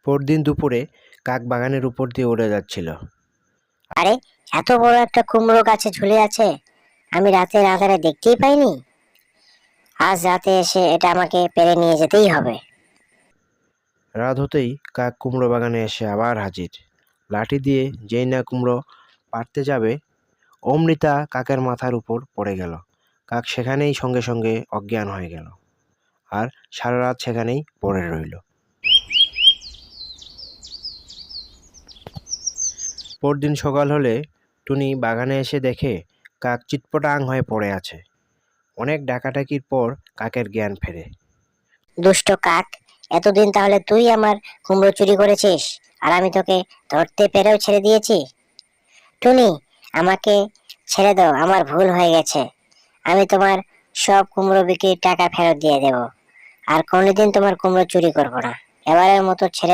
পরদিন দুপুরে কাক বাগানের উপর দিয়ে উড়ে যাচ্ছিল। আরে, এত বড় একটা কুমড়ো গাছে ঝুলে আছে, আমি রাতের আঁধারে দেখতেই পাইনি। আজ রাতে এসে এটা আমাকে পেরে নিয়ে যেতেই হবে। রাত হতেই কাক কুমড়ো বাগানে এসে আবার হাজির। লাঠি দিয়ে যেই না কুমড়ো পাড়তে যাবে, অমনি তা কাকের মাথার উপর পড়ে গেল। কাক সেখানেই সঙ্গে সঙ্গে অজ্ঞান হয়ে গেল, আর সারা রাত সেখানেই পড়ে রইল। পরদিন সকাল হলে টুনি বাগানে এসে দেখে কাক চিৎপটাং হয়ে পড়ে আছে। অনেক ডাকাডাকির পর কাকের জ্ঞান ফেরে। দুষ্ট কাক, এতদিন তাহলে তুই আমার কুমড়ো চুরি করেছিস, আর আমি তোকে ধরতে পেরেও ছেড়ে দিয়েছি। টুনি, আমাকে ছেড়ে দাও, আমার ভুল হয়ে গেছে। আমি তোমার সব কুমড়ো বিক্রির টাকা ফেরত দিয়ে দেব, আর কোনোদিন তোমার কুমড়ো চুরি করব না। এবারের মতো ছেড়ে